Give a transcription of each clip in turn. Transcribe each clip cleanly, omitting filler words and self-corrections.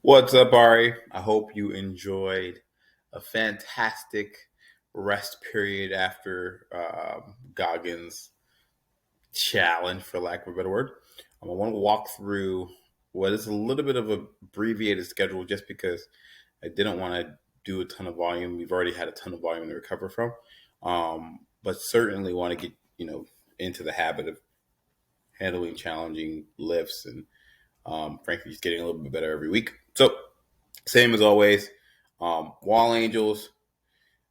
What's up, Ari? I hope you enjoyed a fantastic rest period after Goggins' challenge, for lack of a better word. I want to walk through what is a little bit of a abbreviated schedule just because I didn't want to do a ton of volume. We've already had a ton of volume to recover from, but certainly want to get into the habit of handling challenging lifts and frankly just getting a little bit better every week. So same as always, wall angels.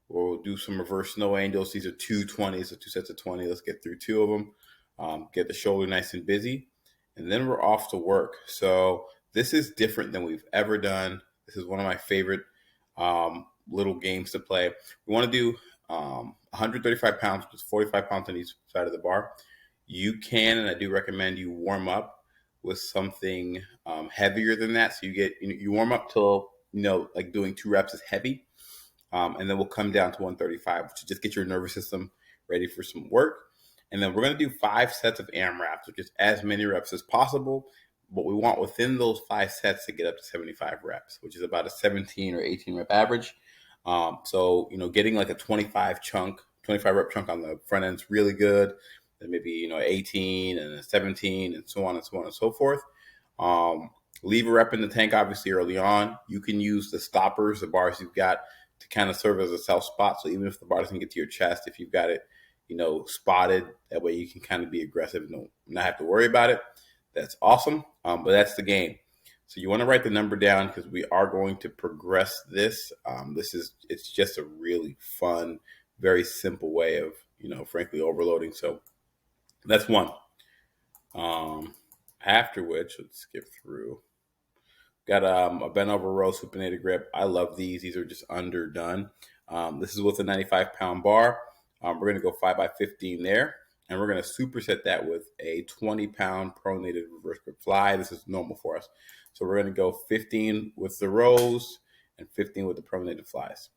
We'll do some reverse snow angels. These are 220s, so two sets of 20. Let's get through two of them. Get the shoulder nice and busy. And then we're off to work. So this is different than we've ever done. This is one of my favorite little games to play. We want to do 135 pounds, which is 45 pounds on each side of the bar. You can, and I do recommend you warm up with something heavier than that. So you warm up till like doing 2 reps is heavy, and then we'll come down to 135, which is just get your nervous system ready for some work. And then we're going to do 5 sets of AMRAPs, which is as many reps as possible. But we want within those 5 sets to get up to 75 reps, which is about a 17 or 18 rep average. So getting like a 25 rep chunk on the front end is really good. Then maybe 18 and a 17 and so on and so on and so forth. Leave a rep in the tank obviously early on. You can use the stoppers, the bars you've got, to kind of serve as a self spot. So even if the bar doesn't get to your chest, if you've got it, spotted, that way you can kind of be aggressive and not have to worry about it. That's awesome. But that's the game. So you want to write the number down because we are going to progress this. It's just a really fun, very simple way of, frankly, overloading. So that's one. After which, let's skip through. Got a bent over row supinated grip. I love these. These are just underdone. This is with a 95-pound bar. We're going to go 5x15 there. And we're going to superset that with a 20-pound pronated reverse grip fly. This is normal for us. So we're going to go 15 with the rows and 15 with the pronated flies.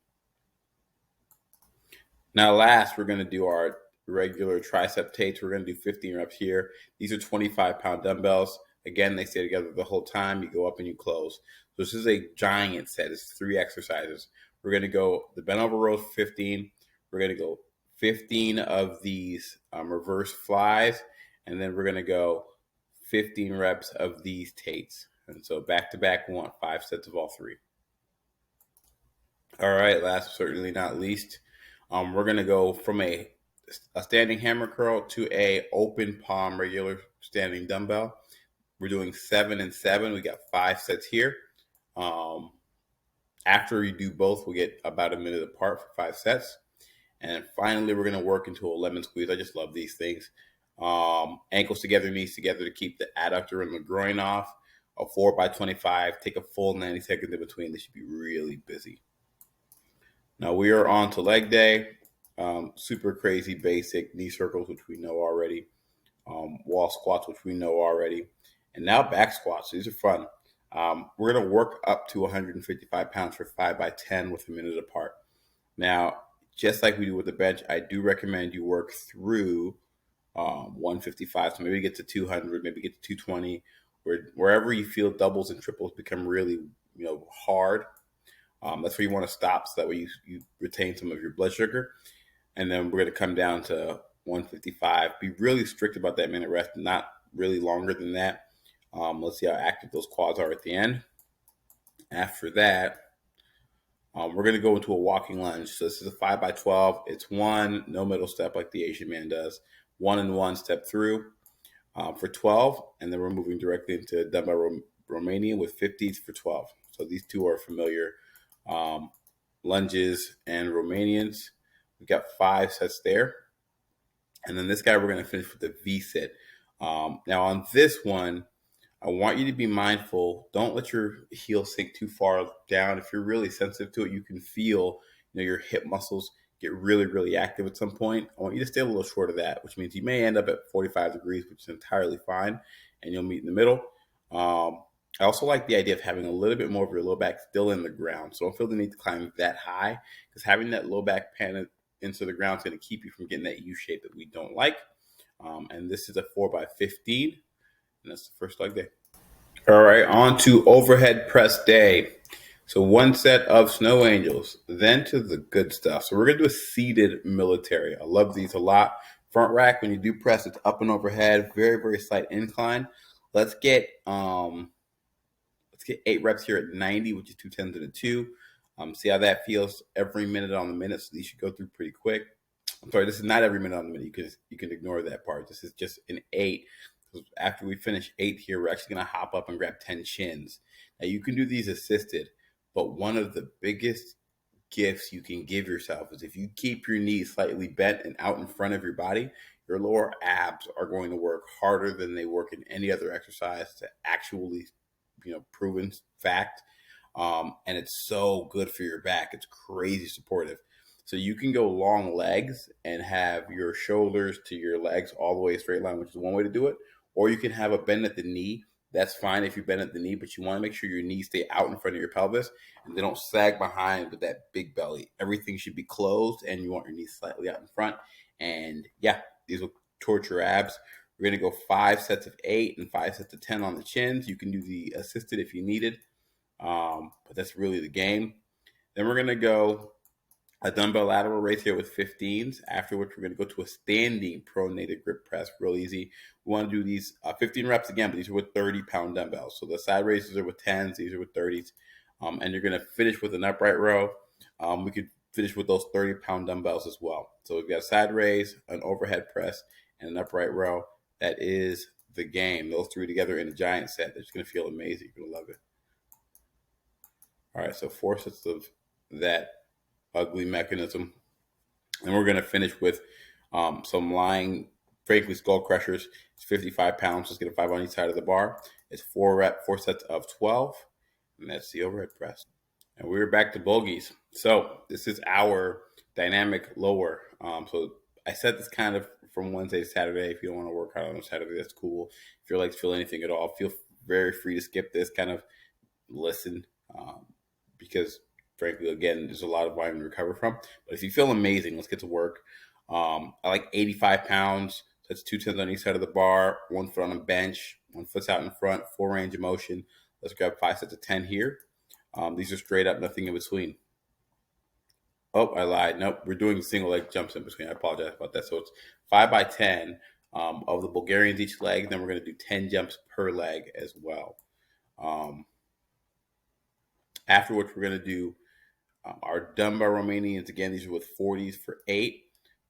Now last, we're going to do our regular tricep takes. We're going to do 15 reps here. These are 25-pound dumbbells. Again, they stay together the whole time. You go up and you close. So this is a giant set. It's 3 exercises. We're going to go the bent over rows for 15. We're going to go 15 of these reverse flies. And then we're going to go 15 reps of these tates. And so back to back, we want 5 sets of all 3. All right, last but certainly not least, we're going to go from a standing hammer curl to a open palm regular standing dumbbell. We're doing 7 and 7. We got 5 sets here. After you do both, we'll get about a minute apart for 5 sets. And finally, we're going to work into a lemon squeeze. I just love these things. Ankles together, knees together to keep the adductor and the groin off. A 4x25. Take a full 90 seconds in between. This should be really busy. Now we are on to leg day. Super crazy basic knee circles, which we know already. Wall squats, which we know already. And now back squats. These are fun. We're going to work up to 155 pounds for 5x10 with a minute apart. Now, just like we do with the bench, I do recommend you work through 155. So maybe get to 200, maybe get to 220. Wherever you feel doubles and triples become really hard. That's where you want to stop, so that way you retain some of your blood sugar. And then we're going to come down to 155. Be really strict about that minute rest, not really longer than that. Let's see how active those quads are at the end. After that, we're going to go into a walking lunge. So this is a 5x12. It's 1, no middle step like the Asian man does. 1 and 1 step through for 12. And then we're moving directly into dumbbell Romanian with 50s for 12. So these two are familiar. Lunges and Romanians. We've got 5 sets there. And then this guy, we're going to finish with the V-sit. Now on this one, I want you to be mindful. Don't let your heel sink too far down. If you're really sensitive to it, you can feel your hip muscles get really, really active at some point. I want you to stay a little short of that, which means you may end up at 45 degrees, which is entirely fine, and you'll meet in the middle. I also like the idea of having a little bit more of your low back still in the ground. So don't feel the need to climb that high, because having that low back pan into the ground is going to keep you from getting that U shape that we don't like. And this is a 4x15. And that's the first leg day. All right, on to overhead press day. So one set of snow angels, then to the good stuff. So we're gonna do a seated military. I love these a lot. Front rack, when you do press, it's up and overhead, very, very slight incline. Let's get um let's get 8 reps here at 90, which is 2 tens and a two. See how that feels every minute on the minute. So these should go through pretty quick. I'm sorry, this is not every minute on the minute. You can ignore that part. This is just an 8. After we finish 8 here, we're actually gonna hop up and grab 10 chins. Now you can do these assisted, but one of the biggest gifts you can give yourself is if you keep your knees slightly bent and out in front of your body, your lower abs are going to work harder than they work in any other exercise. To actually, proven fact. And it's so good for your back. It's crazy supportive. So you can go long legs and have your shoulders to your legs all the way straight line, which is one way to do it. Or you can have a bend at the knee. That's fine if you bend at the knee, but you want to make sure your knees stay out in front of your pelvis and they don't sag behind with that big belly. Everything should be closed and you want your knees slightly out in front. And yeah, these will torture your abs. We're going to go 5 sets of 8 and 5 sets of 10 on the chins. You can do the assisted if you needed, but that's really the game. Then we're going to go a dumbbell lateral raise here with 15s, after which we're going to go to a standing pronated grip press, real easy. We want to do these 15 reps again, but these are with 30-pound dumbbells. So the side raises are with 10s, these are with 30s. And you're going to finish with an upright row. We could finish with those 30-pound dumbbells as well. So we've got a side raise, an overhead press, and an upright row. That is the game. Those three together in a giant set. They're just going to feel amazing. You're going to love it. All right, so 4 sets of that ugly mechanism. And we're going to finish with some lying, frankly, skull crushers. It's 55 pounds. Let's get a 5 on each side of the bar. It's 4 sets of 12. And that's the overhead press. And we're back to bogeys. So this is our dynamic lower. So I set this kind of from Wednesday to Saturday. If you don't want to work out on a Saturday, that's cool. If you're like feel anything at all, feel very free to skip this. Kind of listen, because frankly, again, there's a lot of volume to recover from. But if you feel amazing, let's get to work. I like 85 pounds. That's 2 tens on each side of the bar, 1 foot on a bench, 1 foot's out in front, full range of motion. Let's grab 5 sets of 10 here. These are straight up, nothing in between. Oh, I lied. Nope, we're doing single leg jumps in between. I apologize about that. So it's 5 by 10 of the Bulgarians each leg. Then we're going to do 10 jumps per leg as well. Afterwards, we're going to do our dumbbell Romanians. Again, these are with 40s for 8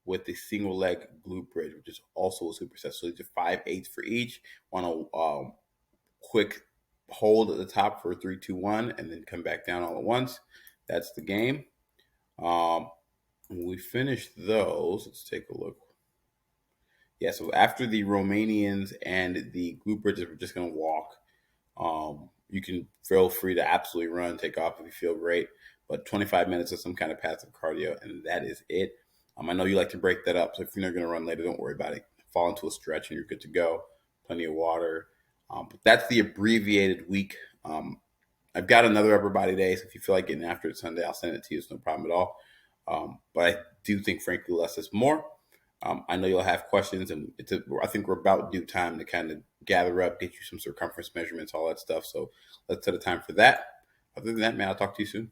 with the single leg glute bridge, which is also a superset. So these are 5 8s for each. Want a quick hold at the top for 3 2 1 and then come back down all at once. That's the game. When we finish those, let's take a look. Yeah, so after the Romanians and the glute bridges, we're just going to walk. You can feel free to absolutely run, take off if you feel great, but 25 minutes of some kind of passive cardio, and that is it. I know you like to break that up, so if you're not going to run later, don't worry about it. Fall into a stretch and you're good to go. Plenty of water. But that's the abbreviated week. I've got another upper body day, so if you feel like getting after it Sunday, I'll send it to you. It's no problem at all. But I do think, frankly, less is more. I know you'll have questions, and I think we're about due time to kind of gather up, get you some circumference measurements, all that stuff. So let's set a time for that. Other than that, man, I'll talk to you soon.